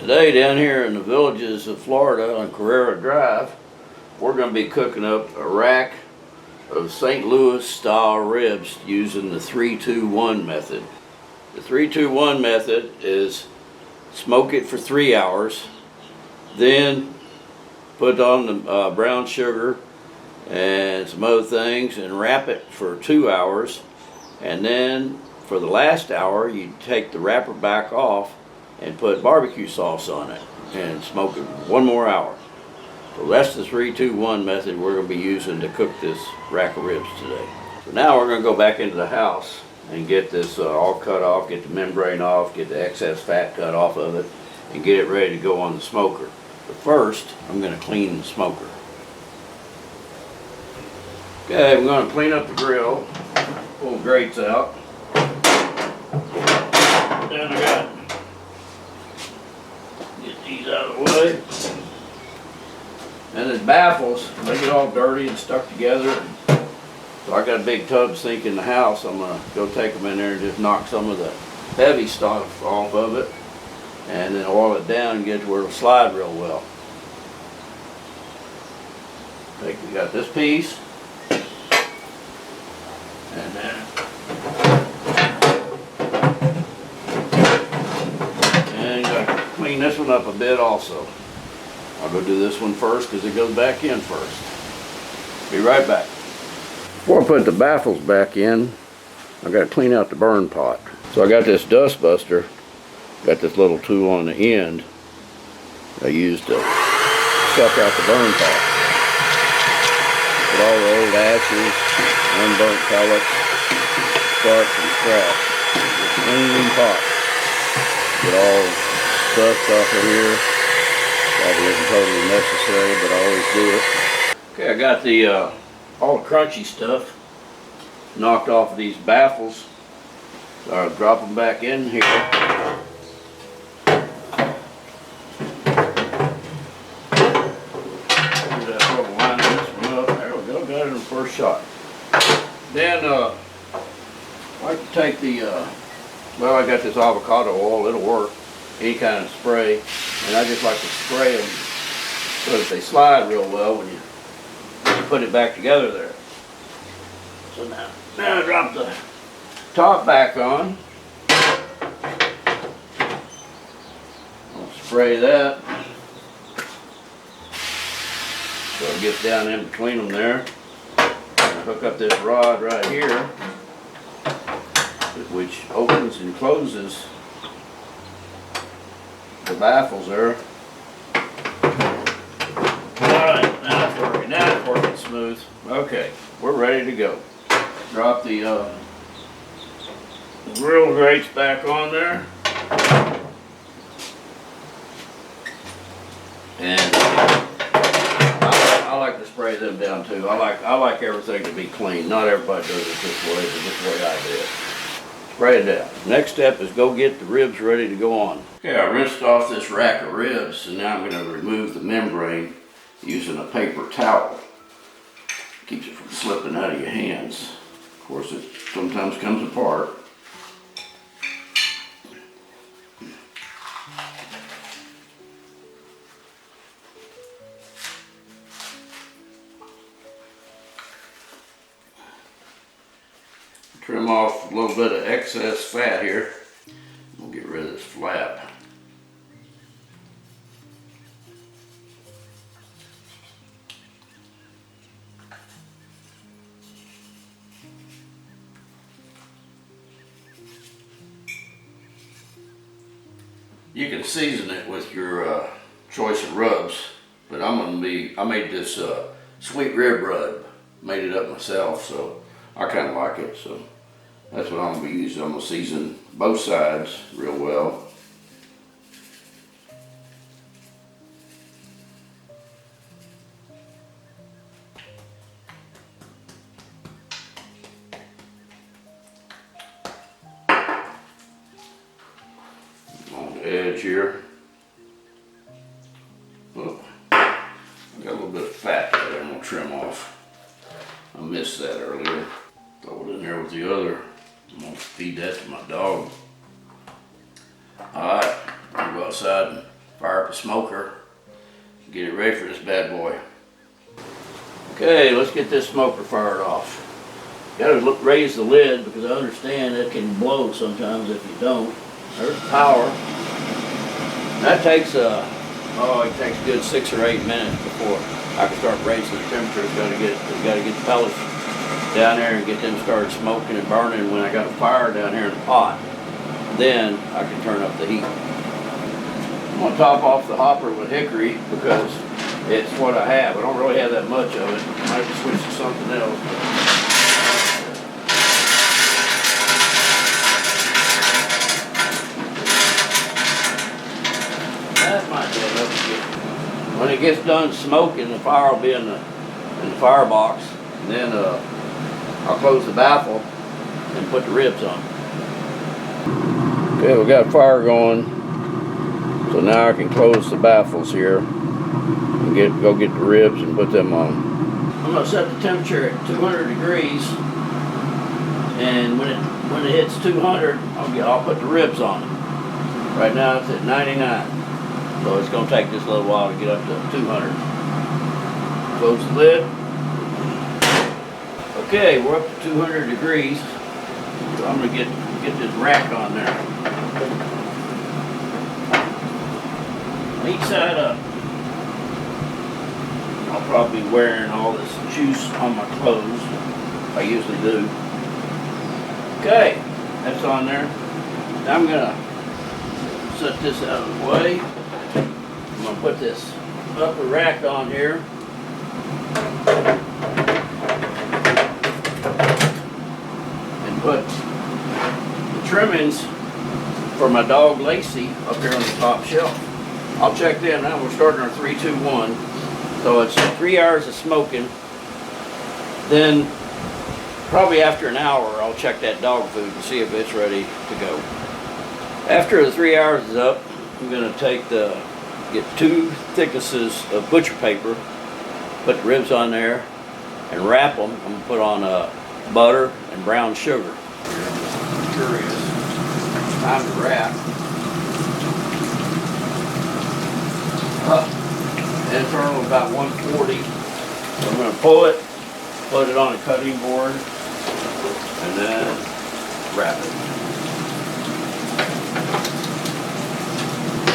Today down here in the Villages of Florida on Carrera Drive, we're going to be cooking up a rack of St. Louis style ribs using the 3-2-1 method. The 3-2-1 method is smoke it for 3 hours, then put on the brown sugar and some other things and wrap it for 2 hours, and then for the last hour you take the wrapper back off and put barbecue sauce on it and smoke it 1 more hour. So that's the 3-2-1 method we're going to be using to cook this rack of ribs today. So now we're going to go back into the house and get this all cut off, get the membrane off, get the excess fat cut off of it, and get it ready to go on the smoker. But first, I'm going to clean the smoker. Okay, I'm going to clean up the grill, pull the grates out. Then I got get these out of the way. And the baffles, they get all dirty and stuck together. So I got a big tub sink in the house. I'm gonna go take them in there and just knock some of the heavy stuff off of it, and then oil it down and get to where it'll slide real well. We got this piece, and then gotta clean this one up a bit also. I'll go do this one first because it goes back in first. Be right back. Before I put the baffles back in, I got to clean out the burn pot. So I got this dust buster, got this little tool on the end I used to suck out the burn pot. Put all the old ashes, unburnt pellets, sparks and scraps. Just clean pot. Get all the dust off of here. Probably isn't totally necessary, but I always do it. Okay, I got the all the crunchy stuff knocked off of these baffles. So I'll drop them back in here. Line this one up. There we go. Got it in the first shot. Then I like to take the well, I got this avocado oil. It'll work. Any kind of spray, and I just like to spray them so that they slide real well when you put it back together there. So now I drop the top back on. I'll spray that so it gets down in between them there. I hook up this rod right here, which opens and closes the baffles there. Alright, now it's working. Now it's working smooth. Okay, we're ready to go. Drop the grill grates back on there. And I like to spray them down too. I like everything to be clean. Not everybody does it this way, but this way I do it. Spray it down. Next step is go get the ribs ready to go on. Okay, I rinsed off this rack of ribs, and now I'm going to remove the membrane using a paper towel. Keeps it from slipping out of your hands. Of course, it sometimes comes apart. Trim off a little bit of excess fat here. We'll get rid of this flap. You can season it with your choice of rubs, but I made this sweet rib rub, made it up myself, so I kind of like it. So that's what I'm going to be using. I'm going to season both sides real well. On the edge here. Oh, I got a little bit of fat there I'm going to trim off. I missed that earlier. Throw it in there with the other. I'm going to feed that to my dog. Alright, I'll go outside and Fire up a smoker, get it ready for this bad boy. Okay, let's get this smoker fired off. Gotta raise the lid because I understand it can blow sometimes if you don't. There's power. That takes it takes a good 6 or 8 minutes before I can start raising the temperature. Gotta get the pellets down there and get them started smoking and burning. When I got a fire down here in the pot, then I can turn up the heat. I'm gonna top off the hopper with hickory because it's what I have. I don't really have that much of it. I might switch to something else. That might be enough to get. When it gets done smoking, the fire will be in the firebox, and then I'll close the baffle and put the ribs on. Okay, we got fire going, so now I can close the baffles here and go get the ribs and put them on. I'm gonna set the temperature at 200 degrees, and when it hits 200, I'll put the ribs on it. Right now it's at 99, so it's gonna take just a little while to get up to 200. Close the lid. Okay, we're up to 200 degrees, so I'm gonna get this rack on there. Each side up. I'll probably be wearing all this juice on my clothes. I usually do. Okay, that's on there. Now I'm gonna set this out of the way. I'm gonna put this upper rack on here. And put the trimmings for my dog Lacey up here on the top shelf. I'll check them now. We're starting our 3-2-1. So it's 3 hours of smoking. Then probably after an hour, I'll check that dog food and see if it's ready to go. After the 3 hours is up, I'm gonna get 2 thicknesses of butcher paper, put the ribs on there, and wrap them. I'm gonna put on butter and brown sugar. I'm curious. Time to wrap. Internal about 140. So I'm going to pull it, put it on a cutting board, and then wrap it.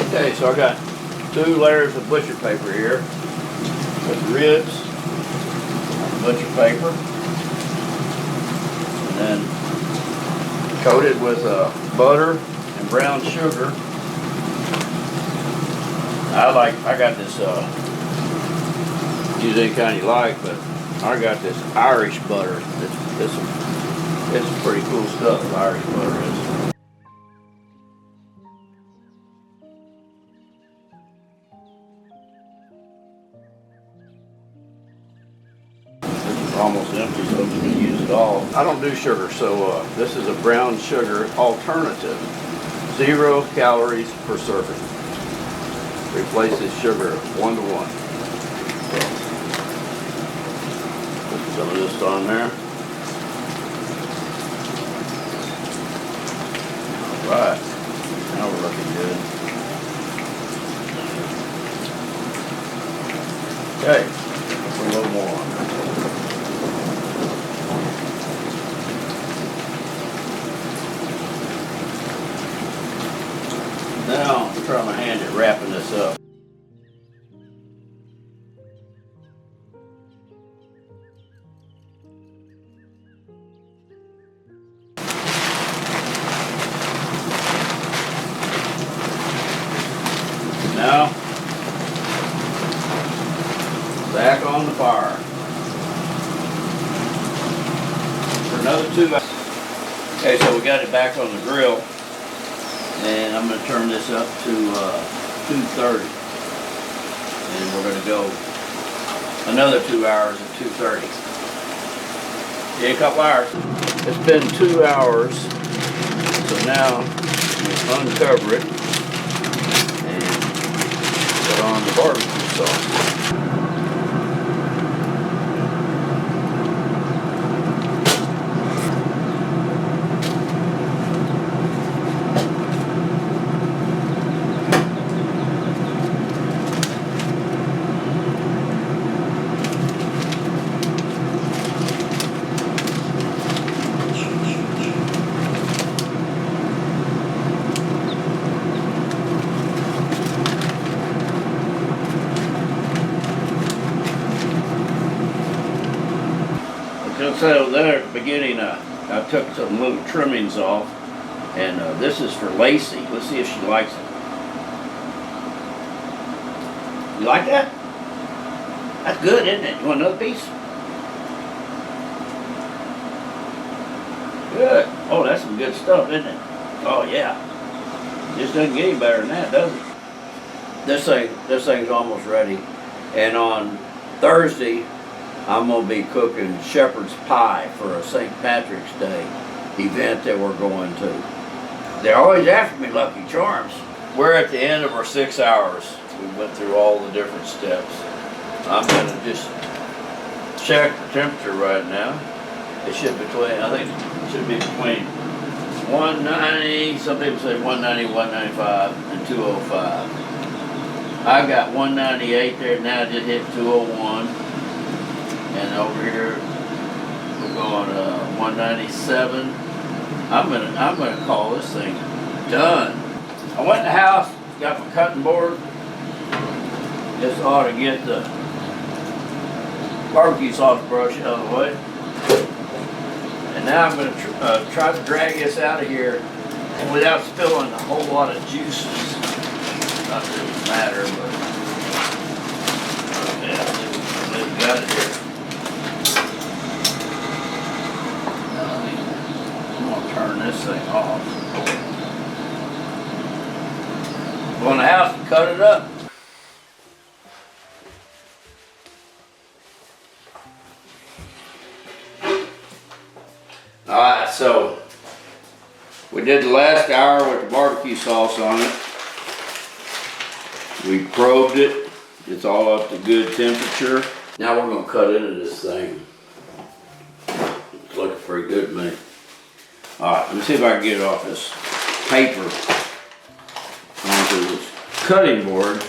Okay, so I got 2 layers of butcher paper here. Put the ribs on the butcher paper, and then coat it with butter and brown sugar. I got this, use any kind you like, but I got this Irish butter. It's pretty cool stuff, Irish butter is. This is almost empty, so I'm going to use it all. I don't do sugar, so this is a brown sugar alternative. 0 calories per serving. Replaces sugar 1-to-1. Put some of this on there. Alright, now we're looking good. Okay, put a little more on there. Now, I'm trying my hand at wrapping this up. Now, back on the fire. For another 2 hours. Okay, so we got it back on the grill. And I'm going to turn this up to 230. And we're going to go another 2 hours at 230. Yeah, a couple hours. It's been 2 hours. So now uncover it and put on the barbecue sauce. So there at the beginning, I took some little trimmings off, and this is for Lacey. Let's see if she likes it. You like that? That's good, isn't it? You want another piece? Good. Oh, that's some good stuff, isn't it? Oh yeah. Just doesn't get any better than that, does it? This thing's almost ready. And on Thursday, I'm gonna be cooking shepherd's pie for a St. Patrick's Day event that we're going to. They're always after me, Lucky Charms. We're at the end of our 6 hours. We went through all the different steps. I'm gonna just check the temperature right now. It should be I think it should be between 190, some people say 190, 195, and 205. I got 198 there now, just hit 201. And over here, we're going 197. I'm gonna call this thing done. I went in the house, got my cutting board. Just ought to get the barbecue sauce brush out of the way. And now I'm going to try to drag this out of here without spilling a whole lot of juices. Not that it would matter, but yeah, we got it here. I'm going to turn this thing off. Go in the house and cut it up. Alright, so we did the last hour with the barbecue sauce on it. We probed it. It's all up to good temperature. Now we're going to cut into this thing. It's looking pretty good to me. Alright, let me see if I can get it off this paper onto this cutting board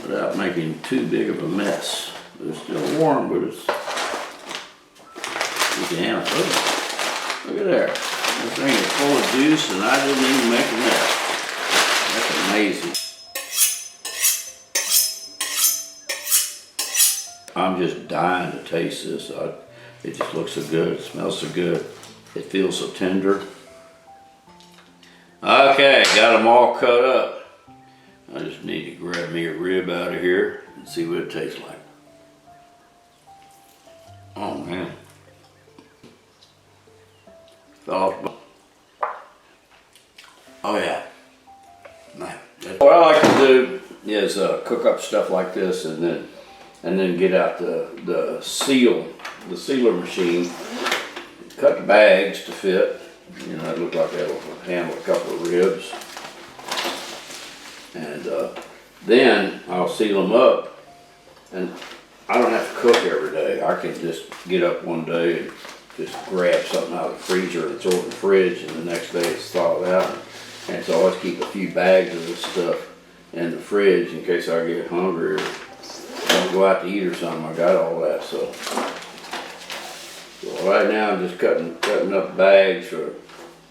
without making too big of a mess. It's still warm, but it's... Damn, look at there. This thing is full of juice and I didn't even make a mess. That's amazing. I'm just dying to taste this. It just looks so good. It smells so good. It feels so tender. Okay, got them all cut up. I just need to grab me a rib out of here and see what it tastes like. Oh man. Oh yeah. What I like to do is cook up stuff like this and then get out the sealer machine, cut the bags to fit. You know, it looked like that will handle a couple of ribs. And then I'll seal them up. And I don't have to cook every day. I can just get up one day and just grab something out of the freezer and throw it in the fridge, and the next day it's thawed out. And so I always keep a few bags of this stuff in the fridge in case I get hungry or I go out to eat or something. I got all that. So right now I'm just cutting up bags for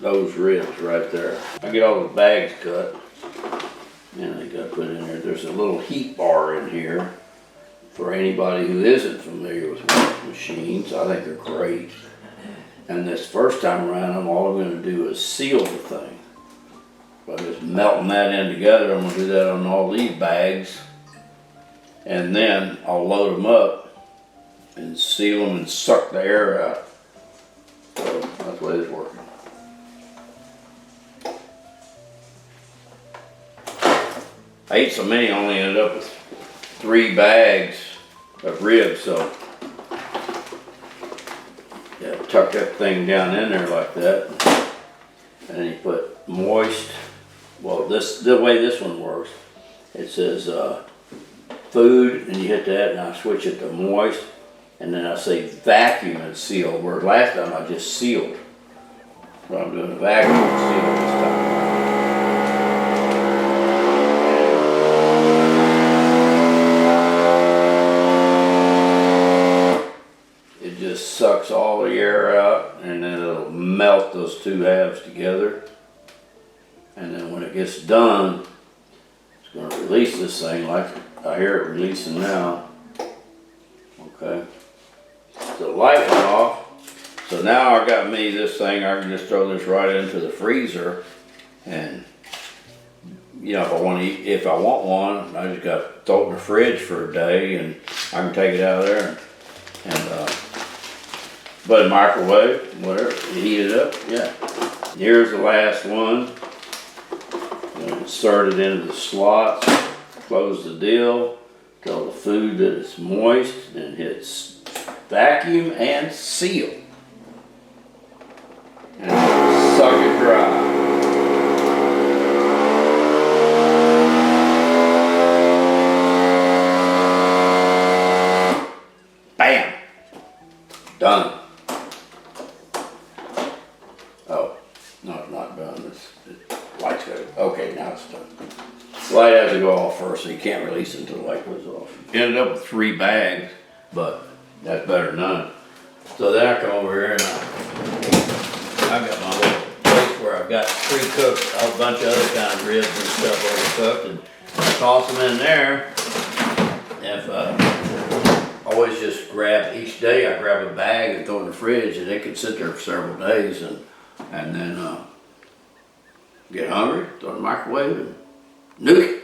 those ribs right there. I get all the bags cut, and I got to put in there. There's a little heat bar in here for anybody who isn't familiar with machines. I think they're great. And this first time around, all I'm going to do is seal the thing. By just melting that in together, I'm going to do that on all these bags. And then I'll load them up and seal them and suck the air out. So that's the way it's working. I ate so many, I only ended up with 3 bags of ribs, so yeah, tuck that thing down in there like that, and then you put moist. Well, the way this one works, it says food, and you hit that, and I switch it to moist, and then I say vacuum and seal. Where last time I just sealed, but I'm doing a vacuum and seal this time. Sucks all the air out, and then it'll melt those two halves together. And then when it gets done, it's going to release this thing like I hear it releasing now. Okay. the light went off. So now I got me this thing, I can just throw this right into the freezer, and you know, if I want one, I just got to throw it in the fridge for a day, and I can take it out of there and but microwave, whatever, heat it up, yeah. Here's the last one. Insert it into the slots, close the deal, tell the food that it's moist, and hit vacuum and seal. And suck it dry. Bam! Done. Oh, no, it's not done. The light's got it. Okay, now it's done. The light has to go off first, so you can't release it until the light goes off. Ended up with 3 bags, but that's better than none. So then I come over here and I've got my little place where I've got pre-cooked a whole bunch of other kind of ribs and stuff already cooked, and I toss them in there. Always just grab each day. I grab a bag and throw it in the fridge, and it can sit there for several days, and then get hungry, throw it in the microwave, and nuke it.